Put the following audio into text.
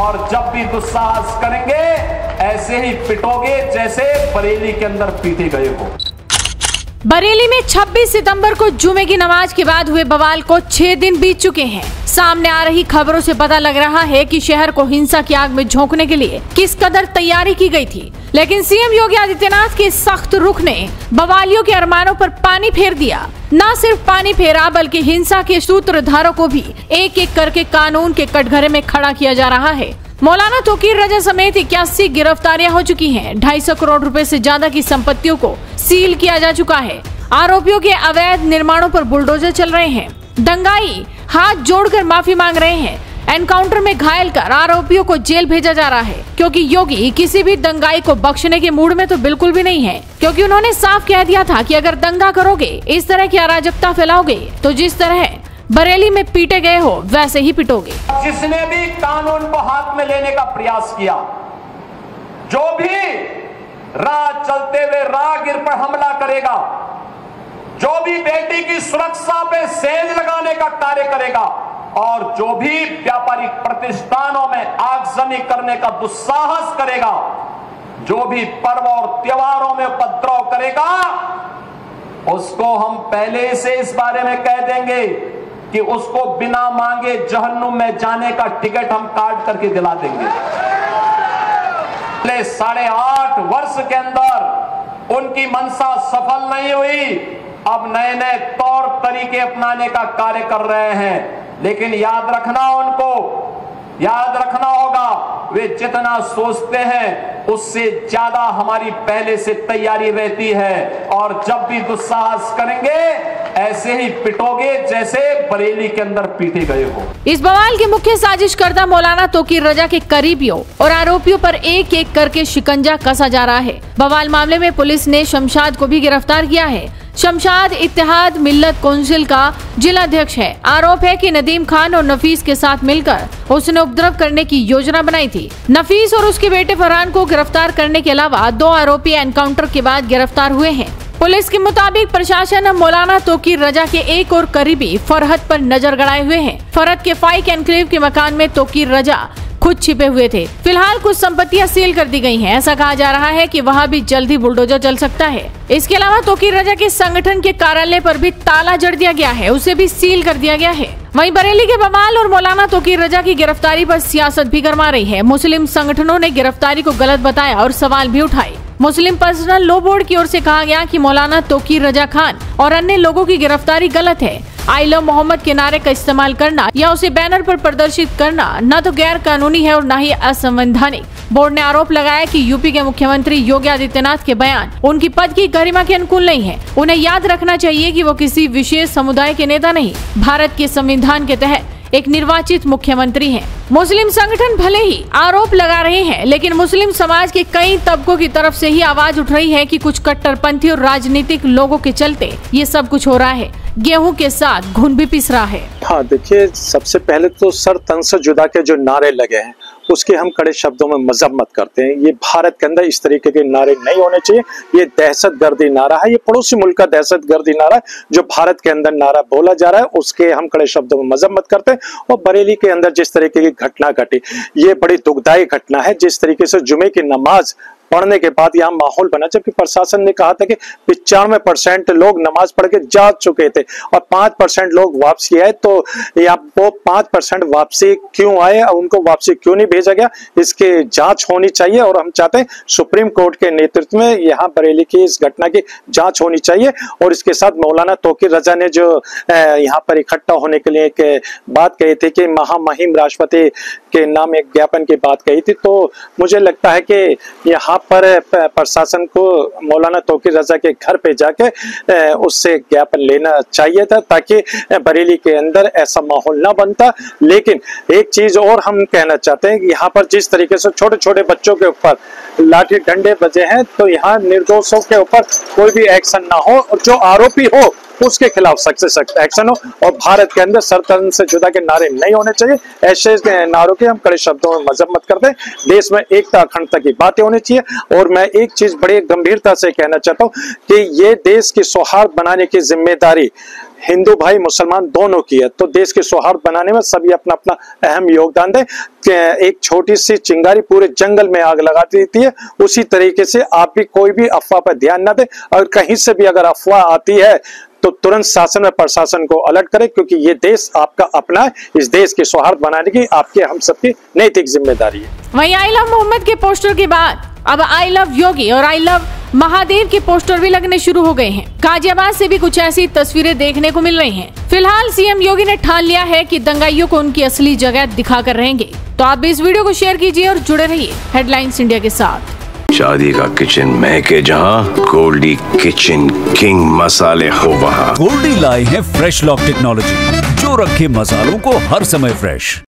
और जब भी दुस्साहस करेंगे ऐसे ही पिटोगे जैसे बरेली के अंदर पीटे गए हो। बरेली में 26 सितंबर को जुमे की नमाज के बाद हुए बवाल को 6 दिन बीत चुके हैं। सामने आ रही खबरों से पता लग रहा है कि शहर को हिंसा की आग में झोंकने के लिए किस कदर तैयारी की गई थी, लेकिन सीएम योगी आदित्यनाथ के सख्त रुख ने बवालियों के अरमानों पर पानी फेर दिया। न सिर्फ पानी फेरा बल्कि हिंसा के सूत्रधारों को भी एक एक करके कानून के कटघरे में खड़ा किया जा रहा है। मौलाना तोकीर रजा समेत 81 गिरफ्तारियां हो चुकी हैं। 250 करोड़ रुपए से ज्यादा की संपत्तियों को सील किया जा चुका है। आरोपियों के अवैध निर्माणों पर बुलडोजर चल रहे हैं। दंगाई हाथ जोड़कर माफी मांग रहे हैं। एनकाउंटर में घायल कर आरोपियों को जेल भेजा जा रहा है, क्योंकि योगी किसी भी दंगाई को बख्शने के मूड में तो बिल्कुल भी नहीं है, क्योंकि उन्होंने साफ कह दिया था कि अगर दंगा करोगे, इस तरह की अराजकता फैलाओगे तो जिस तरह बरेली में पीटे गए हो वैसे ही पिटोगे। जिसने भी कानून को हाथ में लेने का प्रयास किया, जो भी राह चलते हुए राहगीर पर हमला करेगा, जो भी बेटी की सुरक्षा पे सेंध लगाने का कार्य करेगा और जो भी व्यापारिक प्रतिष्ठानों में आगजनी करने का दुस्साहस करेगा, जो भी पर्व और त्योहारों में उपद्रव करेगा, उसको हम पहले से इस बारे में कह देंगे कि उसको बिना मांगे जहन्नुम में जाने का टिकट हम काट करके दिला देंगे। पिछले 8.5 वर्ष के अंदर उनकी मंशा सफल नहीं हुई। अब नए नए तौर तरीके अपनाने का कार्य कर रहे हैं, लेकिन याद रखना होगा, वे जितना सोचते हैं उससे ज्यादा हमारी पहले से तैयारी रहती है। और जब भी दुस्साहस करेंगे ऐसे ही पिटोगे जैसे बरेली के अंदर पीटे गए हो। इस बवाल के मुख्य साजिशकर्ता मौलाना तोकीर रजा के करीबियों और आरोपियों पर एक एक करके शिकंजा कसा जा रहा है। बवाल मामले में पुलिस ने शमशाद को भी गिरफ्तार किया है। शमशाद इत्तेहाद मिल्लत कौंसिल का जिलाध्यक्ष है। आरोप है कि नदीम खान और नफीस के साथ मिलकर उसने उपद्रव करने की योजना बनाई थी। नफीस और उसके बेटे फरहान को गिरफ्तार करने के अलावा 2 आरोपी एनकाउंटर के बाद गिरफ्तार हुए हैं। पुलिस के मुताबिक प्रशासन मौलाना तोकीर रजा के एक और करीबी फरहत पर नजर गड़ाए हुए हैं। फरहत के फाइक एनक्लेव के मकान में तोकीर रजा खुद छिपे हुए थे। फिलहाल कुछ संपत्तियां सील कर दी गई हैं। ऐसा कहा जा रहा है कि वहां भी जल्द ही बुलडोजर चल सकता है। इसके अलावा तोकीर रजा के संगठन के कार्यालय पर भी ताला जड़ दिया गया है, उसे भी सील कर दिया गया है। वहीं बरेली के बवाल और मौलाना तोकीर रजा की गिरफ्तारी पर सियासत भी गरमा रही है। मुस्लिम संगठनों ने गिरफ्तारी को गलत बताया और सवाल भी उठाए। मुस्लिम पर्सनल लॉ बोर्ड की ओर से कहा गया कि मौलाना तोकीर रजा खान और अन्य लोगों की गिरफ्तारी गलत है। आई लव मोहम्मद के नारे का इस्तेमाल करना या उसे बैनर पर प्रदर्शित करना न तो गैर कानूनी है और न ही असंवैधानिक। बोर्ड ने आरोप लगाया कि यूपी के मुख्यमंत्री योगी आदित्यनाथ के बयान उनकी पद की गरिमा के अनुकूल नहीं है। उन्हें याद रखना चाहिए कि वो किसी विशेष समुदाय के नेता नहीं, भारत के संविधान के तहत एक निर्वाचित मुख्यमंत्री हैं। मुस्लिम संगठन भले ही आरोप लगा रहे हैं, लेकिन मुस्लिम समाज के कई तबकों की तरफ से ही आवाज उठ रही है कि कुछ कट्टरपंथी और राजनीतिक लोगों के चलते ये सब कुछ हो रहा है। गेहूं के साथ घुन भी पिस रहा है। हाँ देखिए, सबसे पहले तो सर तन से जुदा के जो नारे लगे हैं उसके हम कड़े शब्दों में मजम्मत करते हैं। ये भारत के अंदर इस तरीके के नारे नहीं होने चाहिए। ये दहशतगर्दी नारा है, ये पड़ोसी मुल्क का दहशतगर्दी नारा है जो भारत के अंदर नारा बोला जा रहा है, उसके हम कड़े शब्दों में मजम्मत करते हैं। और बरेली के अंदर जिस तरीके की घटना घटी, ये बड़ी दुखदायी घटना है। जिस तरीके से जुमे की नमाज पढ़ने के बाद यहाँ माहौल बना, जबकि प्रशासन ने कहा था कि 95% लोग नमाज पढ़ के जा चुके थे और 5% लोग वापसी आए। तो यहाँ वो 5% वापसी क्यों आए और उनको वापसी क्यों नहीं भेजा गया, इसकी जांच होनी चाहिए। और हम चाहते हैं सुप्रीम कोर्ट के नेतृत्व में यहाँ बरेली की इस घटना की जांच होनी चाहिए। और इसके साथ मौलाना तोकीर रजा ने जो यहाँ पर इकट्ठा होने के लिए एक बात कही थी कि महामहिम राष्ट्रपति के नाम एक ज्ञापन की बात कही थी, तो मुझे लगता है कि यहाँ पर प्रशासन को मौलाना तोकीर रजा के घर पे जाके उससे ज्ञापन लेना चाहिए था, ताकि बरेली के अंदर ऐसा माहौल ना बनता। लेकिन एक चीज और हम कहना चाहते हैं कि यहाँ पर जिस तरीके से छोटे छोटे बच्चों के ऊपर लाठी डंडे बजे हैं, तो यहाँ निर्दोषों के ऊपर कोई भी एक्शन ना हो और जो आरोपी हो उसके खिलाफ सख्त से सख्त एक्शन हो और भारत के अंदर सरतंत्र से जुदा के नारे नहीं होने चाहिए। ऐसे नारों की हम कड़े शब्दों में मजम्मत करते हैं। देश में एकता अखंडता की बातें होनी चाहिए। और मैं एक चीज बड़ी गंभीरता से कहना चाहता हूँ कि ये देश की सौहार्द बनाने की जिम्मेदारी हिंदू भाई मुसलमान दोनों की है। तो देश के सौहार्द बनाने में सभी अपना अपना अहम योगदान दें। एक छोटी सी चिंगारी पूरे जंगल में आग लगा देती है, उसी तरीके से आप भी कोई भी अफवाह पर ध्यान न दें। और कहीं से भी अगर अफवाह आती है तो तुरंत शासन और प्रशासन को अलर्ट करें, क्योंकि ये देश आपका अपना है। इस देश के सौहार्द बनाने की आपके हम सबकी नैतिक जिम्मेदारी है। वहीं आई लव मोहम्मद के पोस्टर के बाद अब आई लव योगी और आई लव महादेव के पोस्टर भी लगने शुरू हो गए हैं। गाजियाबाद से भी कुछ ऐसी तस्वीरें देखने को मिल रही हैं। फिलहाल सीएम योगी ने ठान लिया है कि दंगाइयों को उनकी असली जगह दिखाकर रहेंगे। तो आप भी इस वीडियो को शेयर कीजिए और जुड़े रहिए हेडलाइंस इंडिया के साथ। शादी का किचन महके जहां, गोल्डी किचन किंग मसाले हो वहां। गोल्डी लाए हैं फ्रेश लॉक टेक्नोलॉजी जो रखे मसालों को हर समय फ्रेश।